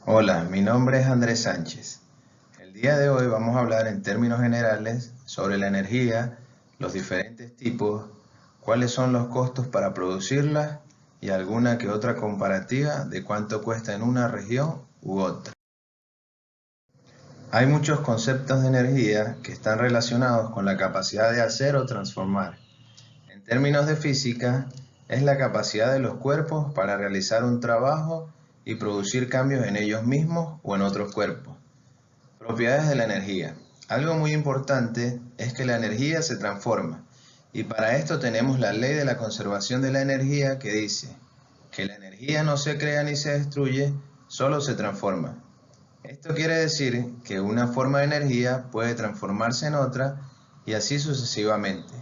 Hola, mi nombre es Andrés Sánchez. El día de hoy vamos a hablar en términos generales sobre la energía, los diferentes tipos, cuáles son los costos para producirla y alguna que otra comparativa de cuánto cuesta en una región u otra. Hay muchos conceptos de energía que están relacionados con la capacidad de hacer o transformar. En términos de física, es la capacidad de los cuerpos para realizar un trabajo y producir cambios en ellos mismos o en otros cuerpos. Propiedades de la energía. Algo muy importante es que la energía se transforma, y para esto tenemos la ley de la conservación de la energía que dice que la energía no se crea ni se destruye, solo se transforma. Esto quiere decir que una forma de energía puede transformarse en otra y así sucesivamente.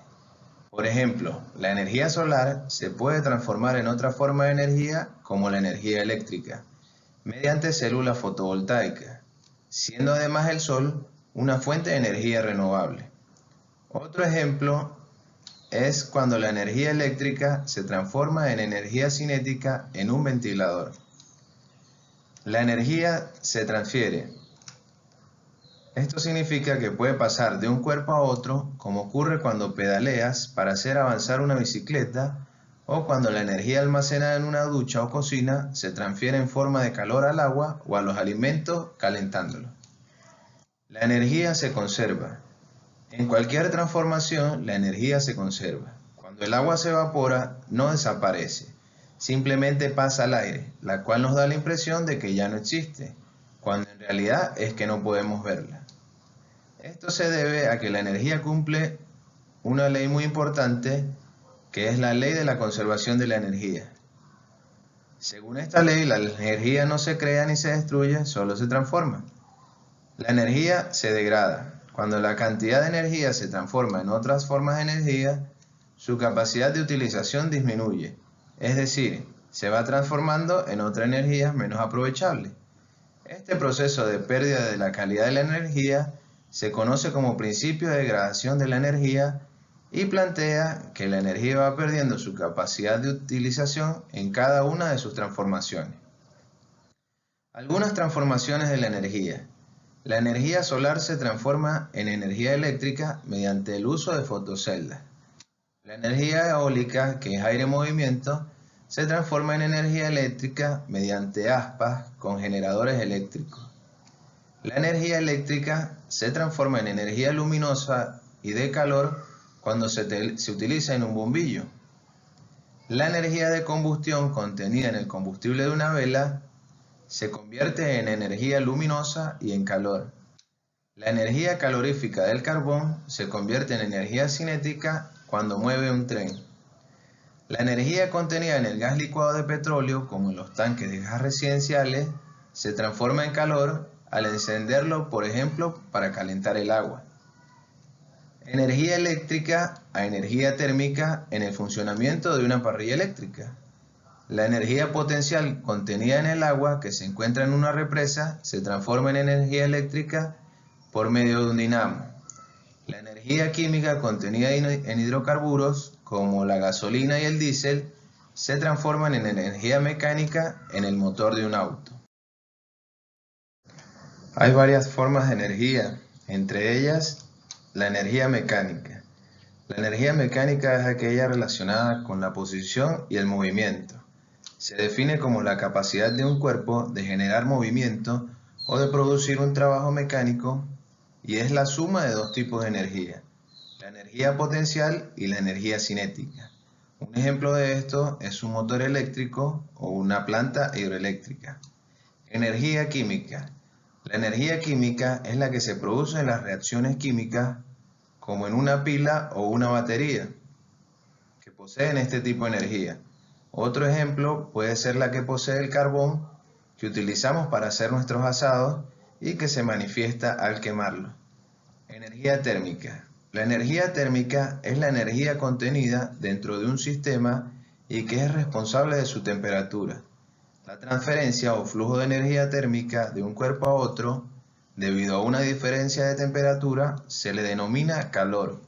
Por ejemplo, la energía solar se puede transformar en otra forma de energía como la energía eléctrica, mediante células fotovoltaicas, siendo además el sol una fuente de energía renovable. Otro ejemplo es cuando la energía eléctrica se transforma en energía cinética en un ventilador. La energía se transfiere. Esto significa que puede pasar de un cuerpo a otro, como ocurre cuando pedaleas para hacer avanzar una bicicleta, o cuando la energía almacenada en una ducha o cocina se transfiere en forma de calor al agua o a los alimentos calentándolos. La energía se conserva. En cualquier transformación, la energía se conserva. Cuando el agua se evapora, no desaparece, simplemente pasa al aire, la cual nos da la impresión de que ya no existe, cuando en realidad es que no podemos verla. Esto se debe a que la energía cumple una ley muy importante, que es la ley de la conservación de la energía. Según esta ley, la energía no se crea ni se destruye, solo se transforma. La energía se degrada. Cuando la cantidad de energía se transforma en otras formas de energía, su capacidad de utilización disminuye, es decir, se va transformando en otra energía menos aprovechable. Este proceso de pérdida de la calidad de la energía se conoce como principio de degradación de la energía y plantea que la energía va perdiendo su capacidad de utilización en cada una de sus transformaciones. Algunas transformaciones de la energía. La energía solar se transforma en energía eléctrica mediante el uso de fotoceldas. La energía eólica, que es aire en movimiento, se transforma en energía eléctrica mediante aspas con generadores eléctricos. La energía eléctrica se transforma en energía luminosa y de calor cuando se utiliza en un bombillo. La energía de combustión contenida en el combustible de una vela se convierte en energía luminosa y en calor. La energía calorífica del carbón se convierte en energía cinética cuando mueve un tren. La energía contenida en el gas licuado de petróleo, como en los tanques de gas residenciales, se transforma en calor al encenderlo, por ejemplo, para calentar el agua. Energía eléctrica a energía térmica en el funcionamiento de una parrilla eléctrica. La energía potencial contenida en el agua que se encuentra en una represa se transforma en energía eléctrica por medio de un dinamo. La energía química contenida en hidrocarburos, como la gasolina y el diésel, se transforman en energía mecánica en el motor de un auto. Hay varias formas de energía, entre ellas la energía mecánica. La energía mecánica es aquella relacionada con la posición y el movimiento. Se define como la capacidad de un cuerpo de generar movimiento o de producir un trabajo mecánico, y es la suma de dos tipos de energía, la energía potencial y la energía cinética. Un ejemplo de esto es un motor eléctrico o una planta hidroeléctrica. Energía química. La energía química es la que se produce en las reacciones químicas, como en una pila o una batería, que poseen este tipo de energía. Otro ejemplo puede ser la que posee el carbón, que utilizamos para hacer nuestros asados y que se manifiesta al quemarlo. Energía térmica. La energía térmica es la energía contenida dentro de un sistema y que es responsable de su temperatura. La transferencia o flujo de energía térmica de un cuerpo a otro, debido a una diferencia de temperatura, se le denomina calor.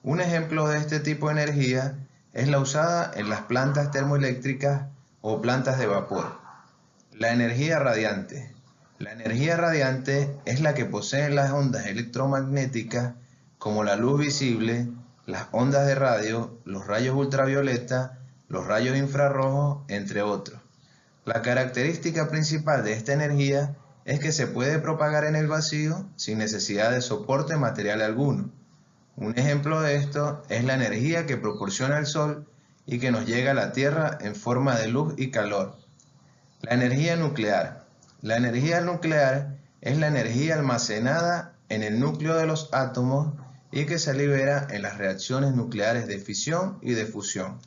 Un ejemplo de este tipo de energía es la usada en las plantas termoeléctricas o plantas de vapor. La energía radiante. La energía radiante es la que poseen las ondas electromagnéticas como la luz visible, las ondas de radio, los rayos ultravioleta, los rayos infrarrojos, entre otros. La característica principal de esta energía es que se puede propagar en el vacío sin necesidad de soporte material alguno. Un ejemplo de esto es la energía que proporciona el Sol y que nos llega a la Tierra en forma de luz y calor. La energía nuclear. La energía nuclear es la energía almacenada en el núcleo de los átomos y que se libera en las reacciones nucleares de fisión y de fusión.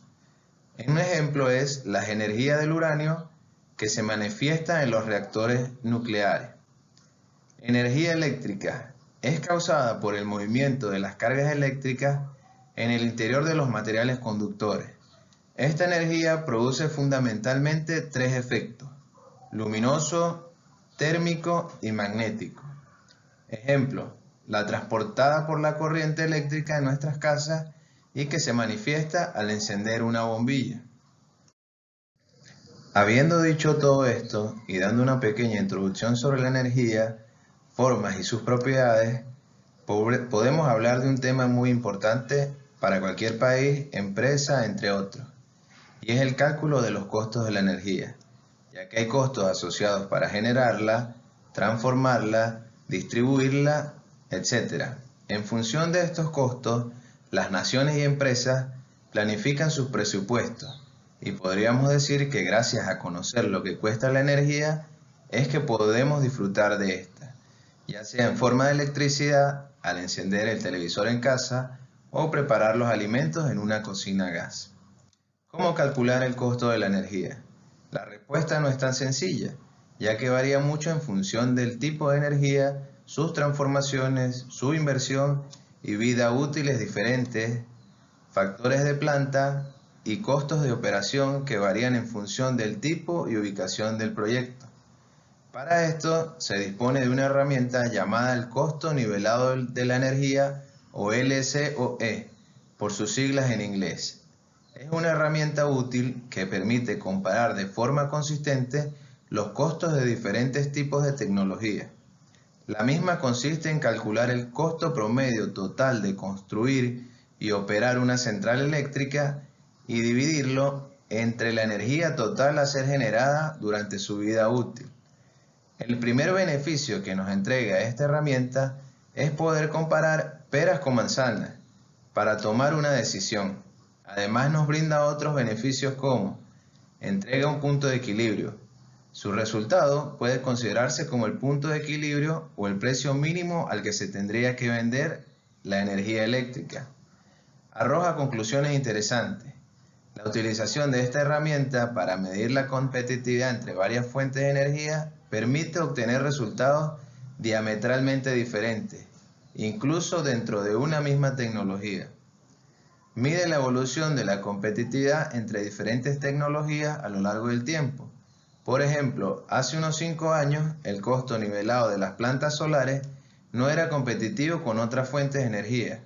Un ejemplo es la energía del uranio que se manifiesta en los reactores nucleares. Energía eléctrica es causada por el movimiento de las cargas eléctricas en el interior de los materiales conductores. Esta energía produce fundamentalmente tres efectos: luminoso, térmico y magnético. Ejemplo, la transportada por la corriente eléctrica en nuestras casas y que se manifiesta al encender una bombilla. Habiendo dicho todo esto y dando una pequeña introducción sobre la energía, formas y sus propiedades, podemos hablar de un tema muy importante para cualquier país, empresa, entre otros, y es el cálculo de los costos de la energía, ya que hay costos asociados para generarla, transformarla, distribuirla, etc. En función de estos costos, las naciones y empresas planifican sus presupuestos, y podríamos decir que gracias a conocer lo que cuesta la energía, es que podemos disfrutar de esta, ya sea en forma de electricidad, al encender el televisor en casa, o preparar los alimentos en una cocina a gas. ¿Cómo calcular el costo de la energía? La respuesta no es tan sencilla, ya que varía mucho en función del tipo de energía, sus transformaciones, su inversión y vida útiles diferentes, factores de planta y costos de operación que varían en función del tipo y ubicación del proyecto. Para esto se dispone de una herramienta llamada el costo nivelado de la energía, o LCOE, por sus siglas en inglés. Es una herramienta útil que permite comparar de forma consistente los costos de diferentes tipos de tecnología. La misma consiste en calcular el costo promedio total de construir y operar una central eléctrica y dividirlo entre la energía total a ser generada durante su vida útil. El primer beneficio que nos entrega esta herramienta es poder comparar peras con manzanas para tomar una decisión. Además nos brinda otros beneficios como entrega un punto de equilibrio. Su resultado puede considerarse como el punto de equilibrio o el precio mínimo al que se tendría que vender la energía eléctrica. Arroja conclusiones interesantes. La utilización de esta herramienta para medir la competitividad entre varias fuentes de energía permite obtener resultados diametralmente diferentes, incluso dentro de una misma tecnología. Mide la evolución de la competitividad entre diferentes tecnologías a lo largo del tiempo. Por ejemplo, hace unos 5 años el costo nivelado de las plantas solares no era competitivo con otras fuentes de energía.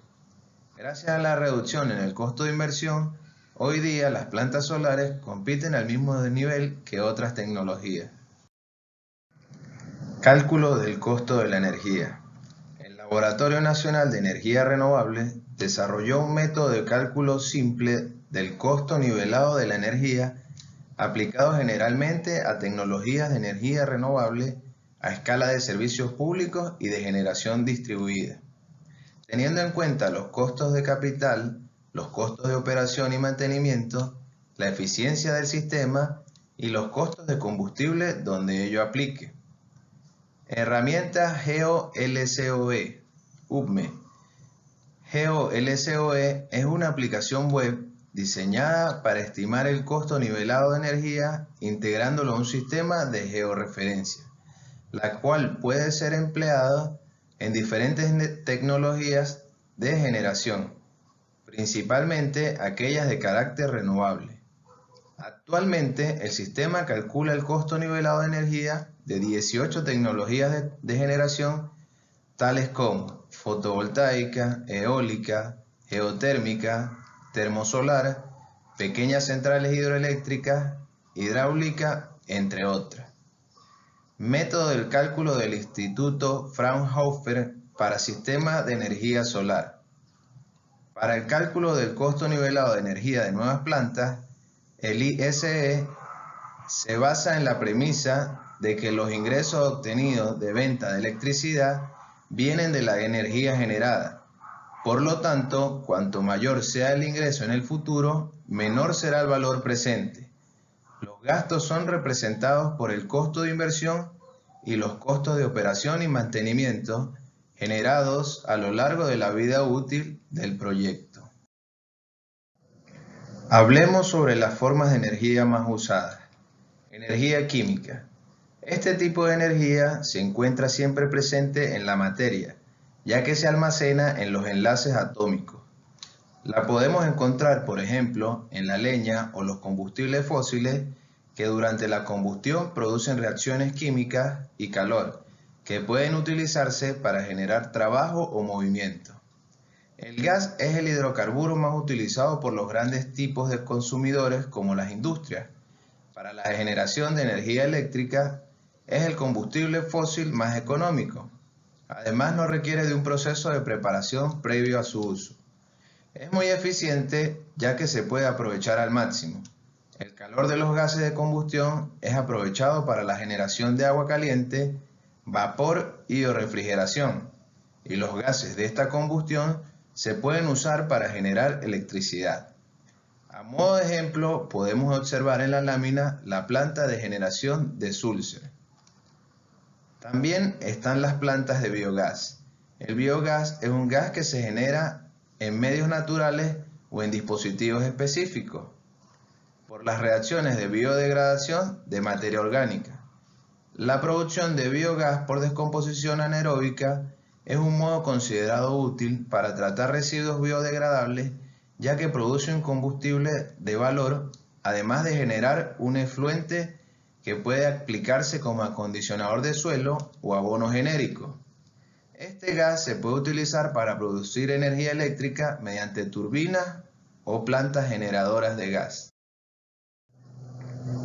Gracias a la reducción en el costo de inversión, hoy día las plantas solares compiten al mismo nivel que otras tecnologías. Cálculo del costo de la energía. El Laboratorio Nacional de Energía Renovable desarrolló un método de cálculo simple del costo nivelado de la energía aplicado generalmente a tecnologías de energía renovable a escala de servicios públicos y de generación distribuida. Teniendo en cuenta los costos de capital, los costos de operación y mantenimiento, la eficiencia del sistema y los costos de combustible donde ello aplique. Herramienta GeoLCOE, UPME. GeoLCOE es una aplicación web diseñada para estimar el costo nivelado de energía integrándolo a un sistema de georreferencia, la cual puede ser empleada en diferentes tecnologías de generación, principalmente aquellas de carácter renovable. Actualmente, el sistema calcula el costo nivelado de energía de 18 tecnologías de generación, tales como fotovoltaica, eólica, geotérmica, termosolar, pequeñas centrales hidroeléctricas, hidráulica, entre otras. Método del cálculo del Instituto Fraunhofer para sistemas de energía solar. Para el cálculo del costo nivelado de energía de nuevas plantas, el ISE se basa en la premisa de que los ingresos obtenidos de venta de electricidad vienen de la energía generada. Por lo tanto, cuanto mayor sea el ingreso en el futuro, menor será el valor presente. Los gastos son representados por el costo de inversión y los costos de operación y mantenimiento generados a lo largo de la vida útil del proyecto. Hablemos sobre las formas de energía más usadas. Energía química. Este tipo de energía se encuentra siempre presente en la materia, ya que se almacena en los enlaces atómicos. La podemos encontrar, por ejemplo, en la leña o los combustibles fósiles que durante la combustión producen reacciones químicas y calor, que pueden utilizarse para generar trabajo o movimiento. El gas es el hidrocarburo más utilizado por los grandes tipos de consumidores como las industrias. Para la generación de energía eléctrica es el combustible fósil más económico. Además, no requiere de un proceso de preparación previo a su uso. Es muy eficiente ya que se puede aprovechar al máximo. El calor de los gases de combustión es aprovechado para la generación de agua caliente, vapor y o refrigeración, y los gases de esta combustión se pueden usar para generar electricidad. A modo de ejemplo, podemos observar en la lámina la planta de generación de Sulzer. También están las plantas de biogás. El biogás es un gas que se genera en medios naturales o en dispositivos específicos por las reacciones de biodegradación de materia orgánica. La producción de biogás por descomposición anaeróbica es un modo considerado útil para tratar residuos biodegradables, ya que produce un combustible de valor, además de generar un efluente que puede aplicarse como acondicionador de suelo o abono genérico. Este gas se puede utilizar para producir energía eléctrica mediante turbinas o plantas generadoras de gas.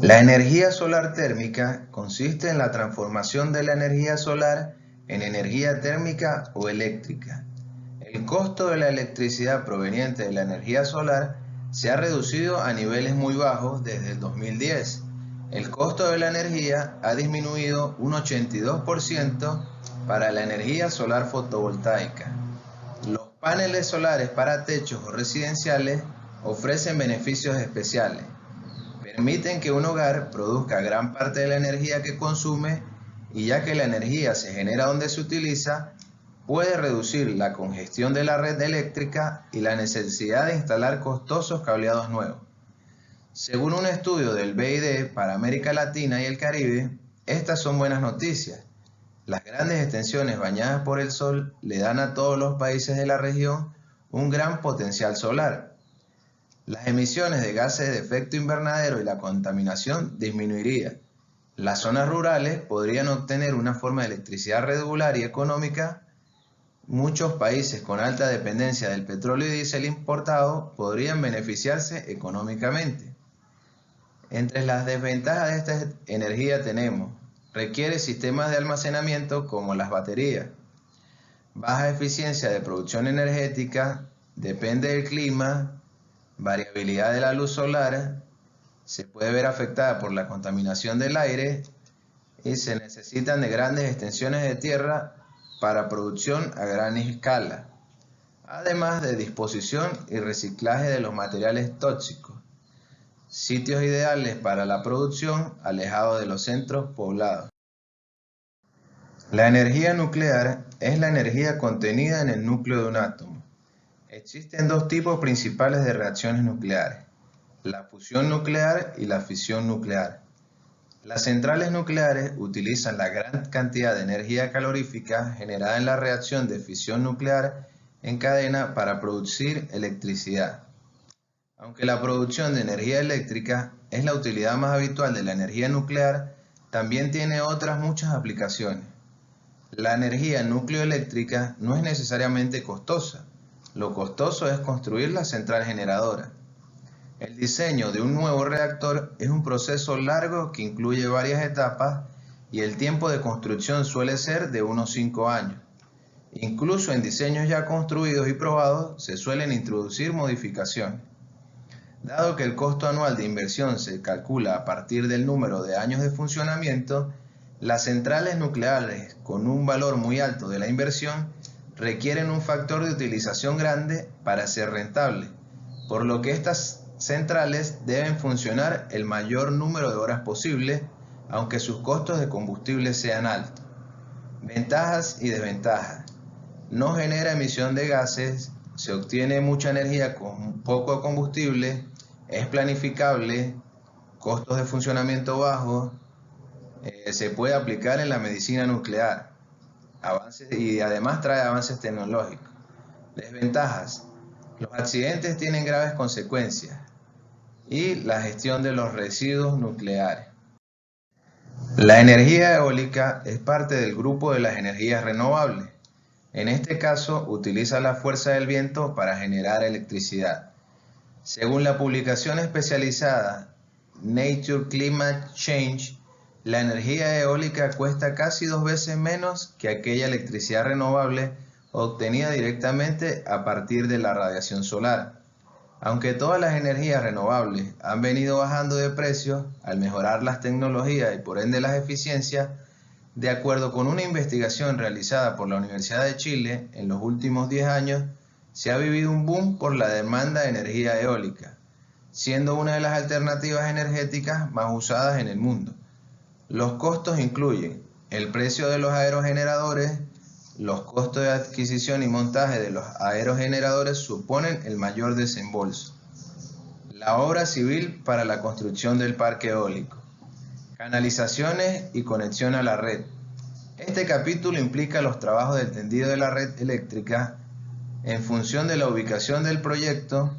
La energía solar térmica consiste en la transformación de la energía solar en energía térmica o eléctrica. El costo de la electricidad proveniente de la energía solar se ha reducido a niveles muy bajos desde el 2010. El costo de la energía ha disminuido un 82% para la energía solar fotovoltaica. Los paneles solares para techos o residenciales ofrecen beneficios especiales. Permiten que un hogar produzca gran parte de la energía que consume y ya que la energía se genera donde se utiliza, puede reducir la congestión de la red eléctrica y la necesidad de instalar costosos cableados nuevos. Según un estudio del BID para América Latina y el Caribe, estas son buenas noticias. Las grandes extensiones bañadas por el sol le dan a todos los países de la región un gran potencial solar. Las emisiones de gases de efecto invernadero y la contaminación disminuirían. Las zonas rurales podrían obtener una forma de electricidad regular y económica. Muchos países con alta dependencia del petróleo y diésel importado podrían beneficiarse económicamente. Entre las desventajas de esta energía tenemos: requiere sistemas de almacenamiento como las baterías, baja eficiencia de producción energética, depende del clima, variabilidad de la luz solar, se puede ver afectada por la contaminación del aire y se necesitan de grandes extensiones de tierra para producción a gran escala, además de disposición y reciclaje de los materiales tóxicos. Sitios ideales para la producción alejados de los centros poblados. La energía nuclear es la energía contenida en el núcleo de un átomo. Existen dos tipos principales de reacciones nucleares: la fusión nuclear y la fisión nuclear. Las centrales nucleares utilizan la gran cantidad de energía calorífica generada en la reacción de fisión nuclear en cadena para producir electricidad. Aunque la producción de energía eléctrica es la utilidad más habitual de la energía nuclear, también tiene otras muchas aplicaciones. La energía nucleoeléctrica no es necesariamente costosa. Lo costoso es construir la central generadora. El diseño de un nuevo reactor es un proceso largo que incluye varias etapas y el tiempo de construcción suele ser de unos 5 años. Incluso en diseños ya construidos y probados se suelen introducir modificaciones. Dado que el costo anual de inversión se calcula a partir del número de años de funcionamiento, las centrales nucleares con un valor muy alto de la inversión requieren un factor de utilización grande para ser rentable, por lo que estas centrales deben funcionar el mayor número de horas posible, aunque sus costos de combustible sean altos. Ventajas y desventajas. No genera emisión de gases, se obtiene mucha energía con poco combustible, es planificable, costos de funcionamiento bajos, se puede aplicar en la medicina nuclear, y además trae avances tecnológicos. Desventajas. Los accidentes tienen graves consecuencias y la gestión de los residuos nucleares. La energía eólica es parte del grupo de las energías renovables. En este caso, utiliza la fuerza del viento para generar electricidad. Según la publicación especializada Nature Climate Change, la energía eólica cuesta casi 2 veces menos que aquella electricidad renovable obtenida directamente a partir de la radiación solar. Aunque todas las energías renovables han venido bajando de precio al mejorar las tecnologías y por ende las eficiencias, de acuerdo con una investigación realizada por la Universidad de Chile, en los últimos 10 años se ha vivido un boom por la demanda de energía eólica, siendo una de las alternativas energéticas más usadas en el mundo. Los costos incluyen el precio de los aerogeneradores. Los costos de adquisición y montaje de los aerogeneradores suponen el mayor desembolso. La obra civil para la construcción del parque eólico. Canalizaciones y conexión a la red. Este capítulo implica los trabajos del tendido de la red eléctrica. En función de la ubicación del proyecto,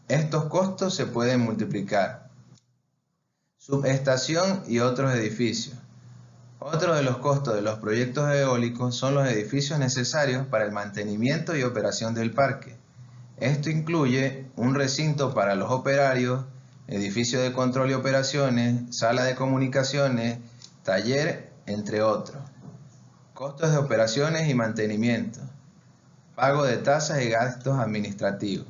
estos costos se pueden multiplicar. Subestación y otros edificios. Otro de los costos de los proyectos eólicos son los edificios necesarios para el mantenimiento y operación del parque. Esto incluye un recinto para los operarios, edificio de control y operaciones, sala de comunicaciones, taller, entre otros. Costos de operaciones y mantenimiento. Pago de tasas y gastos administrativos.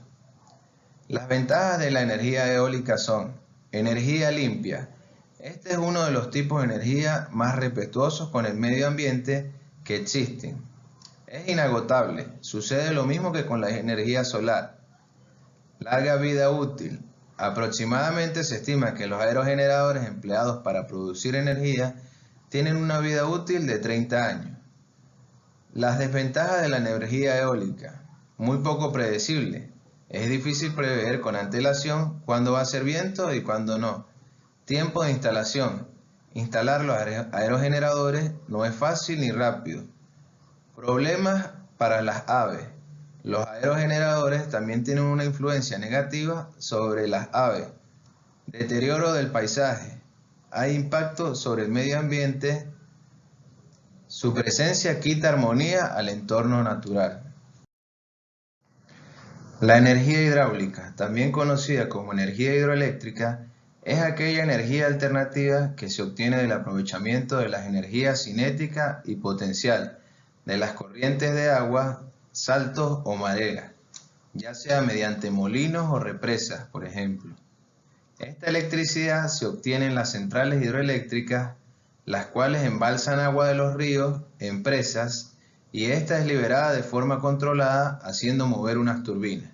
Las ventajas de la energía eólica son: energía limpia. Este es uno de los tipos de energía más respetuosos con el medio ambiente que existen. Es inagotable, sucede lo mismo que con la energía solar. Larga vida útil. Aproximadamente se estima que los aerogeneradores empleados para producir energía tienen una vida útil de 30 años. Las desventajas de la energía eólica. Muy poco predecible. Es difícil prever con antelación cuándo va a ser viento y cuándo no. Tiempo de instalación. Instalar los aerogeneradores no es fácil ni rápido. Problemas para las aves. Los aerogeneradores también tienen una influencia negativa sobre las aves. Deterioro del paisaje. Hay impacto sobre el medio ambiente. Su presencia quita armonía al entorno natural. La energía hidráulica, también conocida como energía hidroeléctrica, es aquella energía alternativa que se obtiene del aprovechamiento de las energías cinética y potencial de las corrientes de agua, saltos o mareas, ya sea mediante molinos o represas, por ejemplo. Esta electricidad se obtiene en las centrales hidroeléctricas, las cuales embalsan agua de los ríos en presas, y esta es liberada de forma controlada haciendo mover unas turbinas.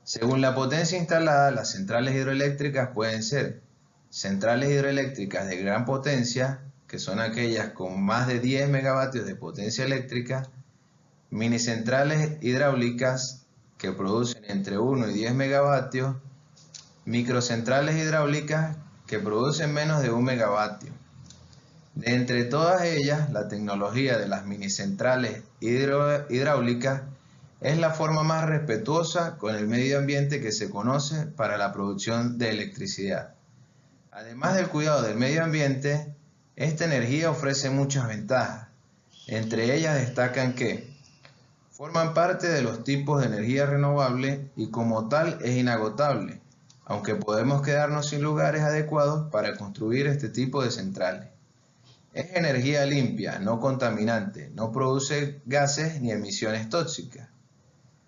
Según la potencia instalada, las centrales hidroeléctricas pueden ser centrales hidroeléctricas de gran potencia, que son aquellas con más de 10 megavatios de potencia eléctrica, minicentrales hidráulicas que producen entre 1 y 10 megavatios, microcentrales hidráulicas que producen menos de 1 megavatio. De entre todas ellas, la tecnología de las minicentrales hidráulicas es la forma más respetuosa con el medio ambiente que se conoce para la producción de electricidad. Además del cuidado del medio ambiente, esta energía ofrece muchas ventajas. Entre ellas destacan que forman parte de los tipos de energía renovable y como tal es inagotable, aunque podemos quedarnos sin lugares adecuados para construir este tipo de centrales. Es energía limpia, no contaminante, no produce gases ni emisiones tóxicas.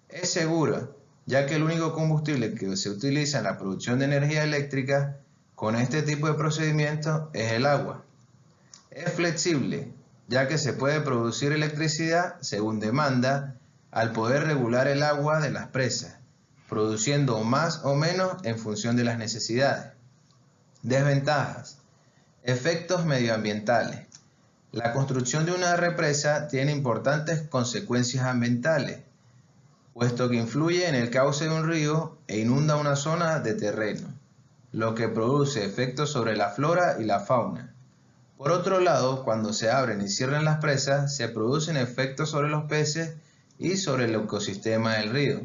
Es segura, ya que el único combustible que se utiliza en la producción de energía eléctrica con este tipo de procedimiento es el agua. Es flexible, ya que se puede producir electricidad según demanda al poder regular el agua de las presas, produciendo más o menos en función de las necesidades. Desventajas. Efectos medioambientales. La construcción de una represa tiene importantes consecuencias ambientales, puesto que influye en el cauce de un río e inunda una zona de terreno, lo que produce efectos sobre la flora y la fauna. Por otro lado, cuando se abren y cierran las presas, se producen efectos sobre los peces y sobre el ecosistema del río.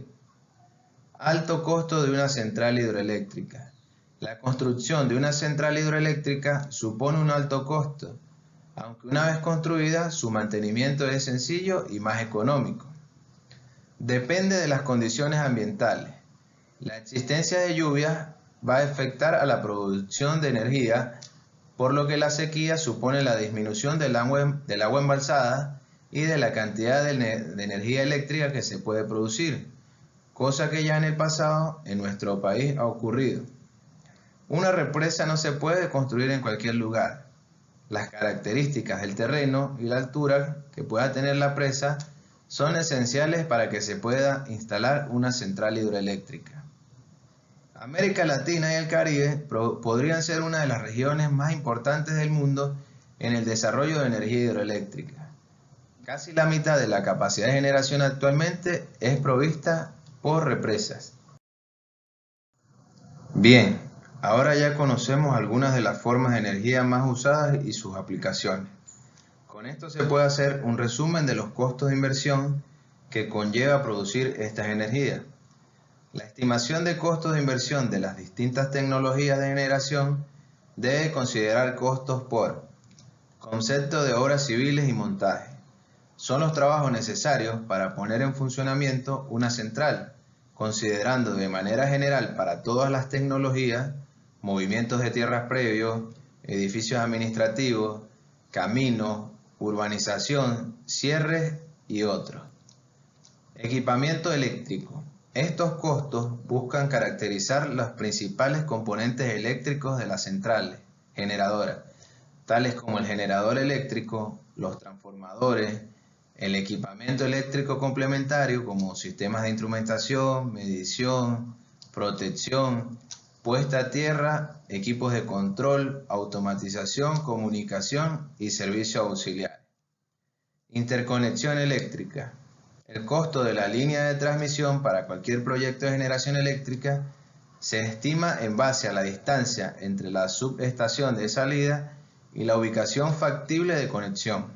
Alto costo de una central hidroeléctrica. La construcción de una central hidroeléctrica supone un alto costo, aunque una vez construida, su mantenimiento es sencillo y más económico. Depende de las condiciones ambientales. La existencia de lluvias va a afectar a la producción de energía, por lo que la sequía supone la disminución del agua embalsada y de la cantidad de energía eléctrica que se puede producir, cosa que ya en el pasado en nuestro país ha ocurrido. Una represa no se puede construir en cualquier lugar. Las características del terreno y la altura que pueda tener la presa son esenciales para que se pueda instalar una central hidroeléctrica. América Latina y el Caribe podrían ser una de las regiones más importantes del mundo en el desarrollo de energía hidroeléctrica. Casi la mitad de la capacidad de generación actualmente es provista por represas. Bien, ahora ya conocemos algunas de las formas de energía más usadas y sus aplicaciones. Con esto se puede hacer un resumen de los costos de inversión que conlleva producir estas energías. La estimación de costos de inversión de las distintas tecnologías de generación debe considerar costos por concepto de obras civiles y montaje. Son los trabajos necesarios para poner en funcionamiento una central, considerando de manera general para todas las tecnologías, movimientos de tierras previos, edificios administrativos, caminos, urbanización, cierres y otros. Equipamiento eléctrico. Estos costos buscan caracterizar los principales componentes eléctricos de las centrales generadoras, tales como el generador eléctrico, los transformadores, el equipamiento eléctrico complementario como sistemas de instrumentación, medición, protección, puesta a tierra, equipos de control, automatización, comunicación y servicios auxiliares. Interconexión eléctrica. El costo de la línea de transmisión para cualquier proyecto de generación eléctrica se estima en base a la distancia entre la subestación de salida y la ubicación factible de conexión.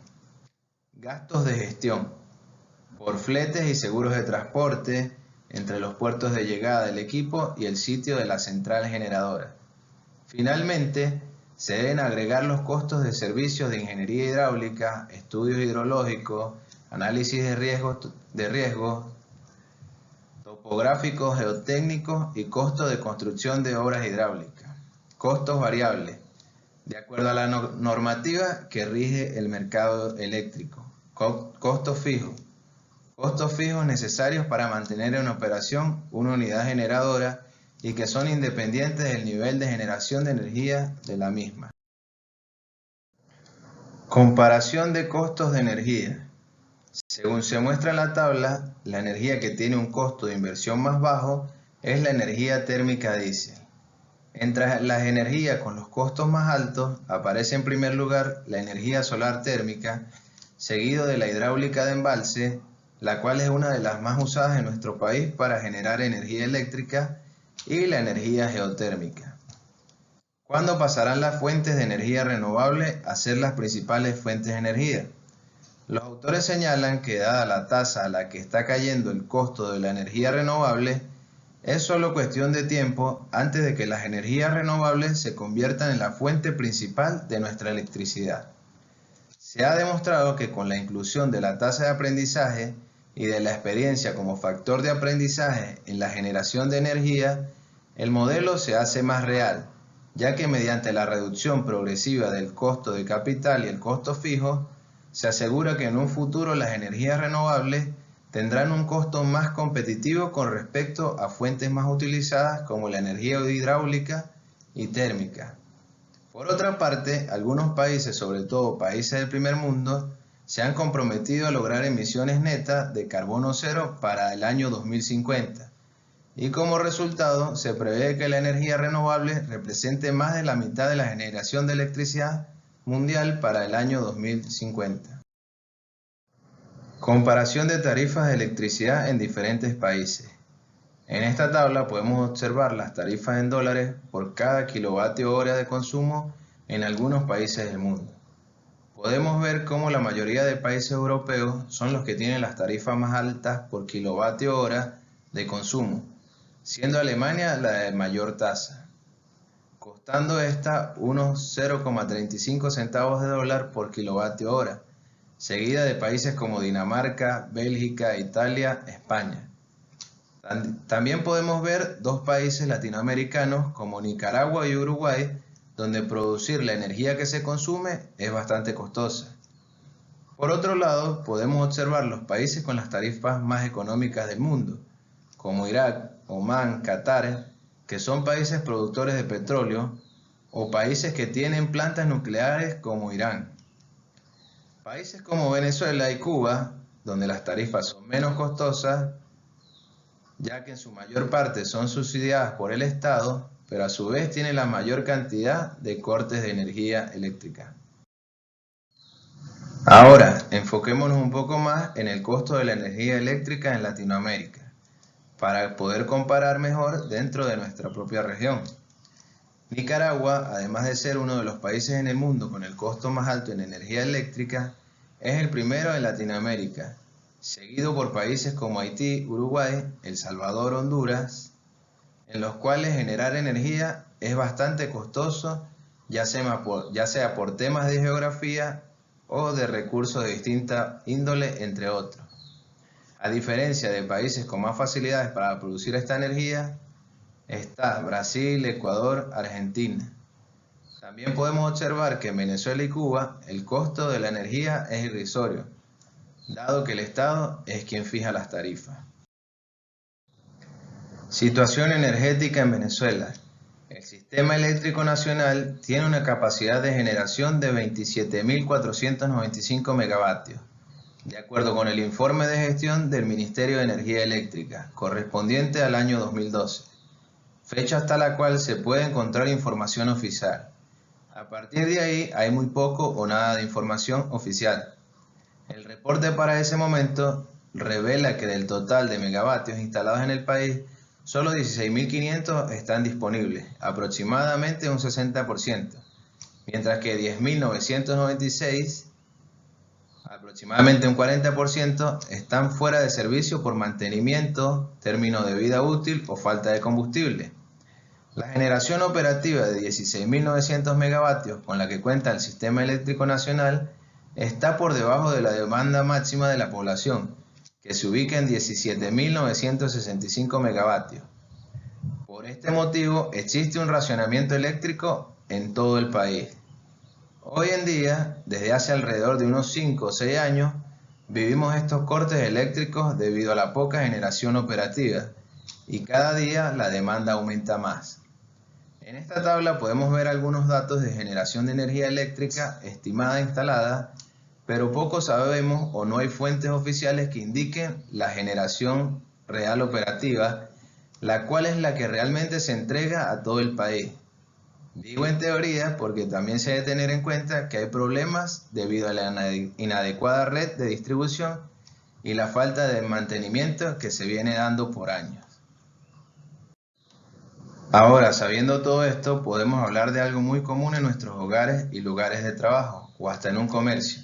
Gastos de gestión. Por fletes y seguros de transporte entre los puertos de llegada del equipo y el sitio de la central generadora. Finalmente, se deben agregar los costos de servicios de ingeniería hidráulica, estudios hidrológicos, análisis de riesgos, topográficos, geotécnicos y costos de construcción de obras hidráulicas. Costos variables, de acuerdo a la normativa que rige el mercado eléctrico. Costos fijos. Costos fijos necesarios para mantener en operación una unidad generadora y que son independientes del nivel de generación de energía de la misma. Comparación de costos de energía. Según se muestra en la tabla, la energía que tiene un costo de inversión más bajo es la energía térmica diésel. Entre las energías con los costos más altos aparece en primer lugar la energía solar térmica, seguido de la hidráulica de embalse, la cual es una de las más usadas en nuestro país para generar energía eléctrica, y la energía geotérmica. ¿Cuándo pasarán las fuentes de energía renovable a ser las principales fuentes de energía? Los autores señalan que dada la tasa a la que está cayendo el costo de la energía renovable, es solo cuestión de tiempo antes de que las energías renovables se conviertan en la fuente principal de nuestra electricidad. Se ha demostrado que con la inclusión de la tasa de aprendizaje y de la experiencia como factor de aprendizaje en la generación de energía, el modelo se hace más real ya que mediante la reducción progresiva del costo de capital y el costo fijo, se asegura que en un futuro las energías renovables tendrán un costo más competitivo con respecto a fuentes más utilizadas como la energía hidráulica y térmica. Por otra parte, algunos países, sobre todo países del primer mundo, se han comprometido a lograr emisiones netas de carbono cero para el año 2050, y como resultado se prevé que la energía renovable represente más de la mitad de la generación de electricidad mundial para el año 2050. Comparación de tarifas de electricidad en diferentes países. En esta tabla podemos observar las tarifas en dólares por cada kilovatio hora de consumo en algunos países del mundo. Podemos ver cómo la mayoría de países europeos son los que tienen las tarifas más altas por kilovatio hora de consumo, siendo Alemania la de mayor tasa, costando esta unos 0,35 centavos de dólar por kilovatio hora, seguida de países como Dinamarca, Bélgica, Italia, España. También podemos ver dos países latinoamericanos como Nicaragua y Uruguay, donde producir la energía que se consume es bastante costosa. Por otro lado, podemos observar los países con las tarifas más económicas del mundo, como Irak, Omán, Qatar, que son países productores de petróleo, o países que tienen plantas nucleares como Irán. Países como Venezuela y Cuba, donde las tarifas son menos costosas, ya que en su mayor parte son subsidiadas por el Estado, pero a su vez tienen la mayor cantidad de cortes de energía eléctrica. Ahora, enfoquémonos un poco más en el costo de la energía eléctrica en Latinoamérica, para poder comparar mejor dentro de nuestra propia región. Nicaragua, además de ser uno de los países en el mundo con el costo más alto en energía eléctrica, es el primero en Latinoamérica, seguido por países como Haití, Uruguay, El Salvador, Honduras, en los cuales generar energía es bastante costoso, ya sea por temas de geografía o de recursos de distinta índole, entre otros. A diferencia de países con más facilidades para producir esta energía, está Brasil, Ecuador, Argentina. También podemos observar que en Venezuela y Cuba el costo de la energía es irrisorio, dado que el Estado es quien fija las tarifas. Situación energética en Venezuela. El sistema eléctrico nacional tiene una capacidad de generación de 27.495 megavatios, de acuerdo con el informe de gestión del Ministerio de Energía Eléctrica, correspondiente al año 2012, fecha hasta la cual se puede encontrar información oficial. A partir de ahí hay muy poco o nada de información oficial. El reporte para ese momento revela que del total de megavatios instalados en el país, solo 16.500 están disponibles, aproximadamente un 60%, mientras que 10.996, aproximadamente un 40%, están fuera de servicio por mantenimiento, término de vida útil o falta de combustible. La generación operativa de 16.900 megavatios con la que cuenta el Sistema Eléctrico Nacional está por debajo de la demanda máxima de la población, que se ubica en 17.965 megavatios. Por este motivo existe un racionamiento eléctrico en todo el país. Hoy en día, desde hace alrededor de unos 5 o 6 años, vivimos estos cortes eléctricos debido a la poca generación operativa y cada día la demanda aumenta más. En esta tabla podemos ver algunos datos de generación de energía eléctrica estimada instalada, pero poco sabemos o no hay fuentes oficiales que indiquen la generación real operativa, la cual es la que realmente se entrega a todo el país. Digo en teoría porque también se debe tener en cuenta que hay problemas debido a la inadecuada red de distribución y la falta de mantenimiento que se viene dando por años. Ahora, sabiendo todo esto, podemos hablar de algo muy común en nuestros hogares y lugares de trabajo, o hasta en un comercio: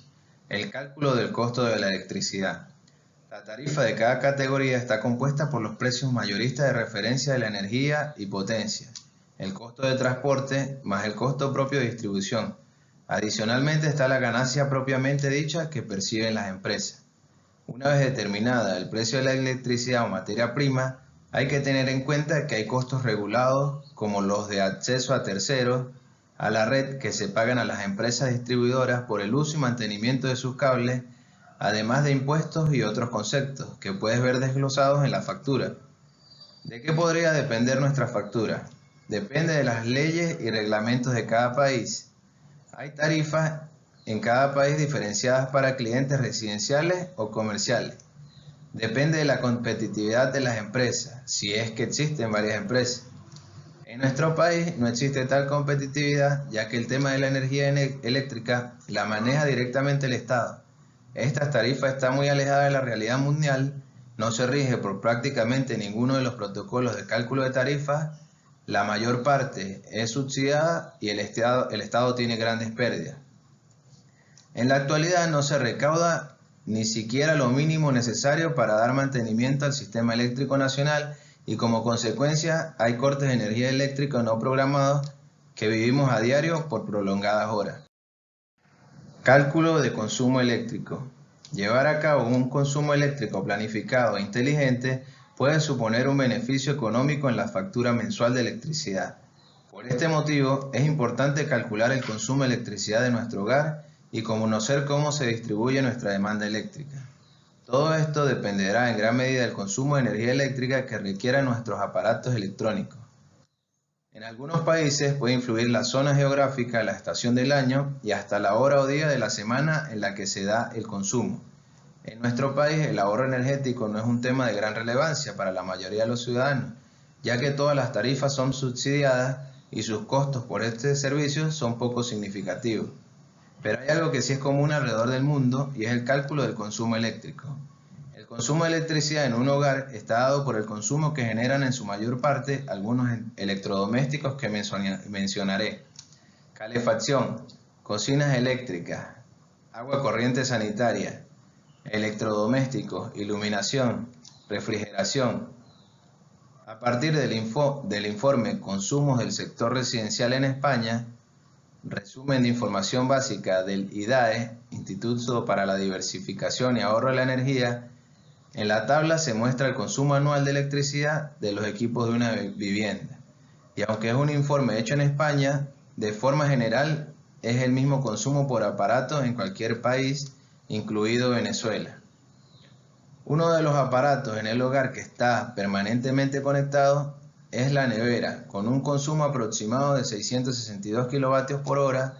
el cálculo del costo de la electricidad. La tarifa de cada categoría está compuesta por los precios mayoristas de referencia de la energía y potencia, el costo de transporte más el costo propio de distribución. Adicionalmente está la ganancia propiamente dicha que perciben las empresas. Una vez determinada el precio de la electricidad o materia prima, Hay que tener en cuenta que hay costos regulados como los de acceso a terceros a la red que se pagan a las empresas distribuidoras por el uso y mantenimiento de sus cables, además de impuestos y otros conceptos que puedes ver desglosados en la factura. ¿De qué podría depender nuestra factura? Depende de las leyes y reglamentos de cada país. Hay tarifas en cada país diferenciadas para clientes residenciales o comerciales. Depende de la competitividad de las empresas, si es que existen varias empresas. En nuestro país no existe tal competitividad, ya que el tema de la energía eléctrica la maneja directamente el Estado. Esta tarifa está muy alejada de la realidad mundial, no se rige por prácticamente ninguno de los protocolos de cálculo de tarifas, la mayor parte es subsidiada y el Estado tiene grandes pérdidas. En la actualidad no se recauda ni siquiera lo mínimo necesario para dar mantenimiento al sistema eléctrico nacional y como consecuencia hay cortes de energía eléctrica no programados que vivimos a diario por prolongadas horas. Cálculo de consumo eléctrico. Llevar a cabo un consumo eléctrico planificado e inteligente puede suponer un beneficio económico en la factura mensual de electricidad. Por este motivo, es importante calcular el consumo de electricidad de nuestro hogar y conocer cómo se distribuye nuestra demanda eléctrica. Todo esto dependerá en gran medida del consumo de energía eléctrica que requieran nuestros aparatos electrónicos. En algunos países puede influir la zona geográfica, la estación del año y hasta la hora o día de la semana en la que se da el consumo. En nuestro país el ahorro energético no es un tema de gran relevancia para la mayoría de los ciudadanos, ya que todas las tarifas son subsidiadas y sus costos por este servicio son poco significativos. Pero hay algo que sí es común alrededor del mundo y es el cálculo del consumo eléctrico. El consumo de electricidad en un hogar está dado por el consumo que generan en su mayor parte algunos electrodomésticos que mencionaré. Calefacción, cocinas eléctricas, agua corriente sanitaria, electrodomésticos, iluminación, refrigeración. A partir del informe Consumos del sector residencial en España, resumen de información básica del IDAE, Instituto para la Diversificación y Ahorro de la Energía, en la tabla se muestra el consumo anual de electricidad de los equipos de una vivienda. Y aunque es un informe hecho en España, de forma general es el mismo consumo por aparatos en cualquier país, incluido Venezuela. Uno de los aparatos en el hogar que está permanentemente conectado es la nevera, con un consumo aproximado de 662 kilovatios por hora.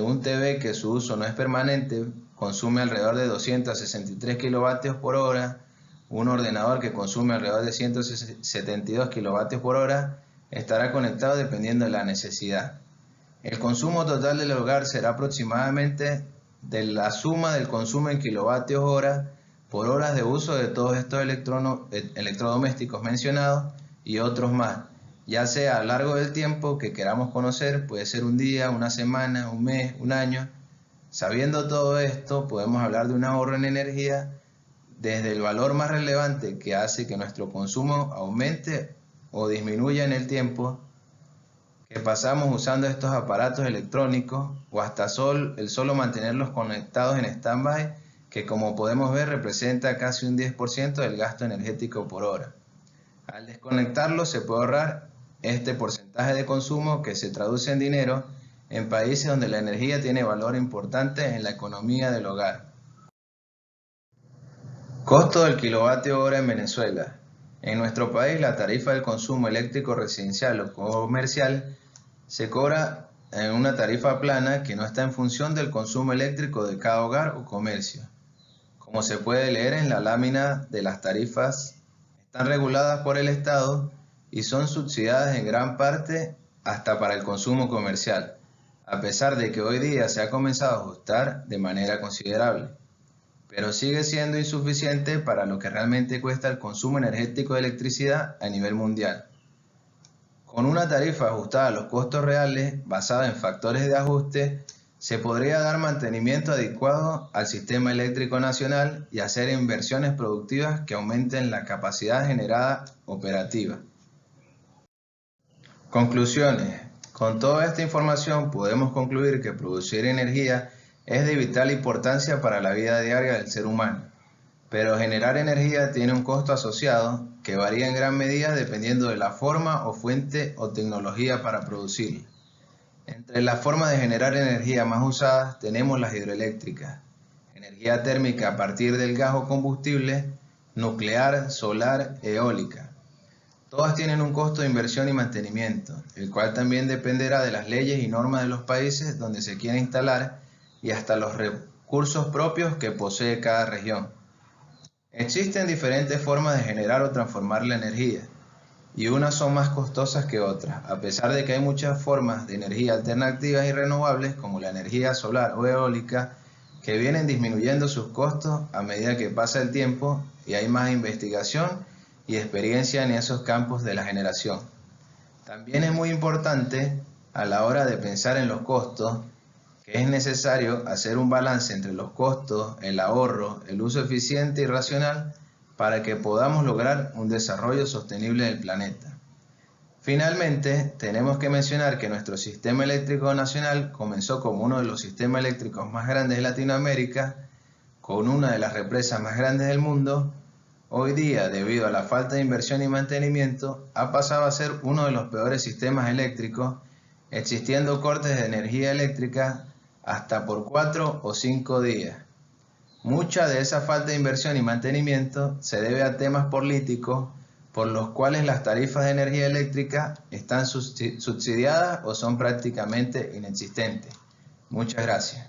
Un TV que su uso no es permanente consume alrededor de 263 kilovatios por hora. Un ordenador que consume alrededor de 172 kilovatios por hora estará conectado dependiendo de la necesidad. El consumo total del hogar será aproximadamente de la suma del consumo en kilovatios hora por horas de uso de todos estos electrodomésticos mencionados y otros más, ya sea a lo largo del tiempo que queramos conocer, puede ser un día, una semana, un mes, un año. Sabiendo todo esto, podemos hablar de un ahorro en energía desde el valor más relevante que hace que nuestro consumo aumente o disminuya en el tiempo que pasamos usando estos aparatos electrónicos o hasta el solo mantenerlos conectados en stand-by, que como podemos ver representa casi un 10% del gasto energético por hora. Al desconectarlo se puede ahorrar este porcentaje de consumo que se traduce en dinero en países donde la energía tiene valor importante en la economía del hogar. Costo del kilovatio hora en Venezuela. En nuestro país la tarifa del consumo eléctrico residencial o comercial se cobra en una tarifa plana que no está en función del consumo eléctrico de cada hogar o comercio. Como se puede leer en la lámina de las tarifas, están reguladas por el Estado y son subsidiadas en gran parte hasta para el consumo comercial, a pesar de que hoy día se ha comenzado a ajustar de manera considerable, pero sigue siendo insuficiente para lo que realmente cuesta el consumo energético de electricidad a nivel mundial. Con una tarifa ajustada a los costos reales, basada en factores de ajuste, se podría dar mantenimiento adecuado al sistema eléctrico nacional y hacer inversiones productivas que aumenten la capacidad generada operativa. Conclusiones. Con toda esta información podemos concluir que producir energía es de vital importancia para la vida diaria del ser humano. pero generar energía tiene un costo asociado que varía en gran medida dependiendo de la forma o fuente o tecnología para producirla. Entre las formas de generar energía más usadas tenemos las hidroeléctricas, energía térmica a partir del gas o combustible, nuclear, solar, eólica. Todas tienen un costo de inversión y mantenimiento, el cual también dependerá de las leyes y normas de los países donde se quiera instalar y hasta los recursos propios que posee cada región. Existen diferentes formas de generar o transformar la energía, y unas son más costosas que otras, a pesar de que hay muchas formas de energía alternativas y renovables, como la energía solar o eólica, que vienen disminuyendo sus costos a medida que pasa el tiempo y hay más investigación y experiencia en esos campos de la generación. También es muy importante a la hora de pensar en los costos, que es necesario hacer un balance entre los costos, el ahorro, el uso eficiente y racional para que podamos lograr un desarrollo sostenible del planeta. Finalmente, tenemos que mencionar que nuestro sistema eléctrico nacional comenzó como uno de los sistemas eléctricos más grandes de Latinoamérica, con una de las represas más grandes del mundo. Hoy día, debido a la falta de inversión y mantenimiento, ha pasado a ser uno de los peores sistemas eléctricos, existiendo cortes de energía eléctrica hasta por 4 o 5 días. Mucha de esa falta de inversión y mantenimiento se debe a temas políticos por los cuales las tarifas de energía eléctrica están subsidiadas o son prácticamente inexistentes. Muchas gracias.